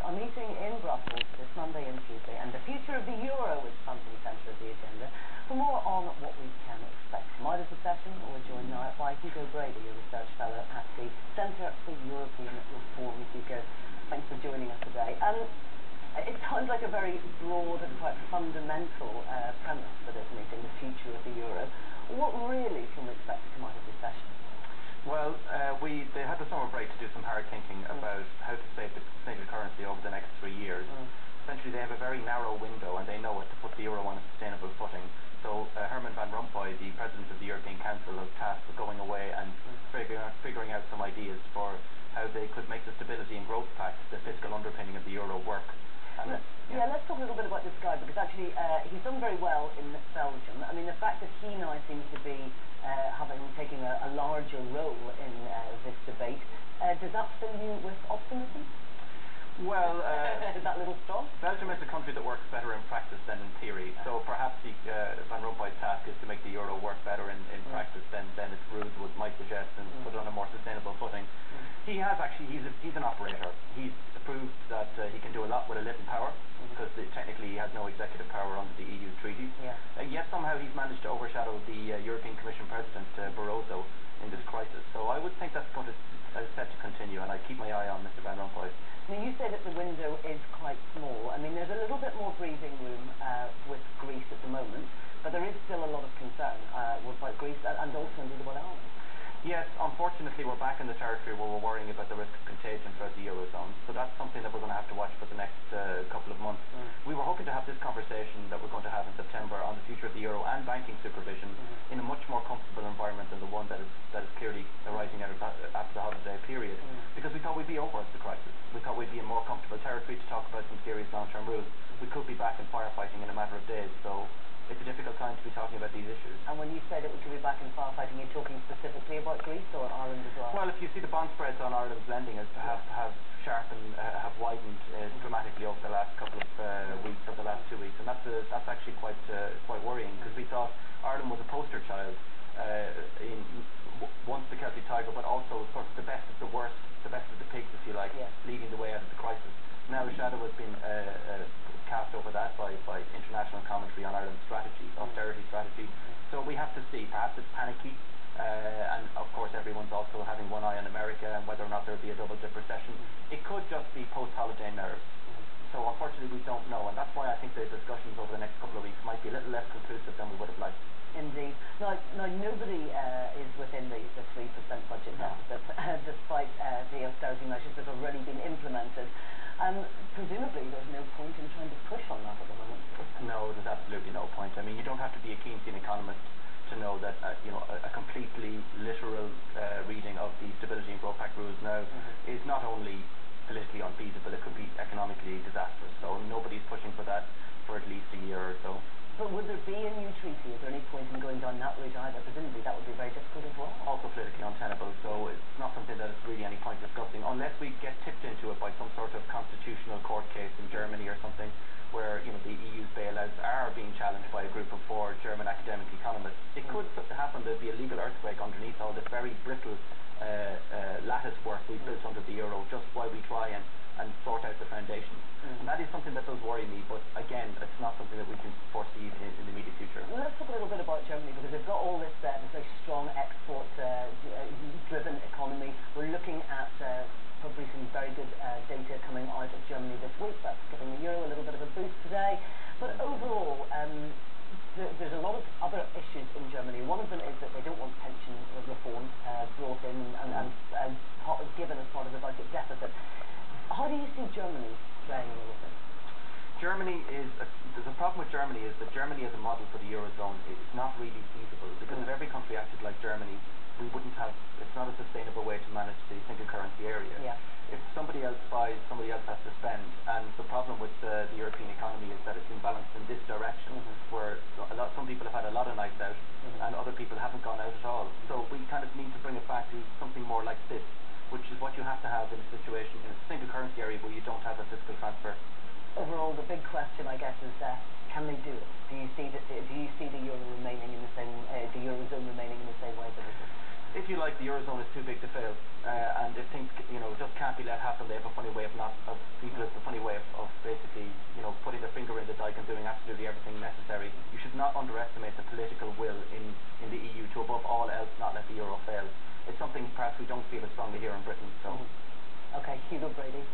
are meeting in Brussels this Monday and Tuesday, and the future of the euro is front and centre of the agenda. For more on what we can expect from either the session, we're joined now by Hugo Brady, a research fellow at the Centre for European Reform. Hugo, thanks for joining us today. It sounds like a very broad and quite fundamental premise for this meeting, the future of the euro. What really can we expect to come out of this session? Well, they had the summer break to do some hard thinking about how to save the single currency over the next 3 years. Essentially, they have a very narrow window, and they know it, to put the euro on a sustainable footing. So Herman Van Rompuy, the President of the European Council, was tasked with going away and figuring out some ideas for how they could make the Stability and Growth Pact, the fiscal underpinning of the euro, work. Yeah, let's talk a little bit about this guy, because actually he's done very well in Belgium. I mean, the fact that he now seems to be taking a larger role in this debate, does that fill you with optimism? Well, is that a little strong? Belgium is a country that works better in practice than in theory. So perhaps Van Rompuy's task is to make the euro work better in practice than its rules might suggest, and put it on a more sustainable footing. He has actually, he's an operator. He's proved that he can do a lot with a little power, because technically he has no executive power under the EU's treaties. Yet somehow he's managed to overshadow the European Commission President, Barroso, in this crisis. So I would think that's set to continue, and I keep my eye on Mr. Van Rompuy. Now, you say that the window is quite small. I mean, there's a little bit more breathing room with Greece at the moment, but there is still a lot of concern about Greece and also indeed about Ireland. Yes, unfortunately, we're back in the territory where we're worrying about the risk of contagion throughout the Eurozone. So that's something that we're going to have to watch for the next couple of months. We were hoping to have this conversation that we're going to have in September on the future of the euro and banking supervision in a much more comfortable environment than the one that is clearly arising after the holiday period, because we thought we'd be over the crisis. We thought we'd be in more comfortable territory to talk about some serious long-term rules. We could be back in firefighting in a matter of days. So it's a difficult time to be talking about these issues. And when you say that we could be back in firefighting, you're talking specifically about Greece or Ireland as well? Well, if you see the bond spreads on Ireland's lending have widened dramatically over the last couple of weeks, over the last 2 weeks, and that's actually quite worrying, because we thought Ireland was a poster child in once the Celtic Tiger, but also sort of the best of the worst, the best of the pigs, if you like, leading the way out of the crisis. Now a shadow has been cast over that by international commentary on Ireland's strategy, austerity strategy. So we have to see. Perhaps it's panicky, and of course everyone's also having one eye on America and whether or not there'll be a double-dip recession. It could just be post-holiday nerves. So unfortunately we don't know, and that's why I think the discussions over the next couple of weeks might be a little less conclusive than we would have liked. Indeed. Now nobody is within the 3% budget deficit, despite the austerity measures that have already been implemented. Presumably there's no point in trying to push on that at the moment. No, there's absolutely no point. I mean, you don't have to be a Keynesian economist to know that a completely literal reading of the Stability and Growth Pact rules now is not only politically unfeasible, it could be economically disastrous. So nobody's pushing for that for at least a year or so. But would there be a new treaty? Is there any point in going down that route either? Presumably that would be very difficult as well. Also politically untenable, so it's not something that it's really any point discussing, unless we get tipped into it by some sort of constitutional court case in Germany or something, where the EU's bailouts are being challenged by a group of 4 German academic economists. It could happen. There'd be a legal earthquake underneath all this very brittle lattice work we've built under the euro, just while we try and sort out the foundations. And that is something that does worry me, but again, it's not something that we can foresee in the immediate future. Well, let's talk a little bit about Germany, because they've got all this very strong export-driven economy. We're looking at probably some very good data coming out of Germany this week. That's giving the euro a little bit of a boost today. But overall, there's a lot of other issues in Germany. One of them is that they don't want pension reform brought in and given as part of the budget deficit. How do you see Germany playing all of this? There's a problem with Germany, is that Germany as a model for the Eurozone is not really feasible, because if every country acted like Germany, it's not a sustainable way to manage the single currency area. If somebody else buys, somebody else has to spend, and the problem with the European economy is that it's imbalanced in this direction, where some people have had a lot of nights out and other people haven't gone out at all. So we kind of need to bring it back to something more like this, which is what you have to have in a situation in a single currency area where you don't have a fiscal transfer. Overall, the big question, I guess, is can they do it? Do you see the euro remaining in the Eurozone remaining in the same way that it is? If you like, the Eurozone is too big to fail, and if things It just can't be let happen. They have a funny way of people have a funny way of basically, putting their finger in the dike and doing absolutely everything necessary. You should not underestimate the political will in the EU to, above all else, not let the euro fail. It's something perhaps we don't feel as strongly here in Britain. So. Okay, Hugo Brady.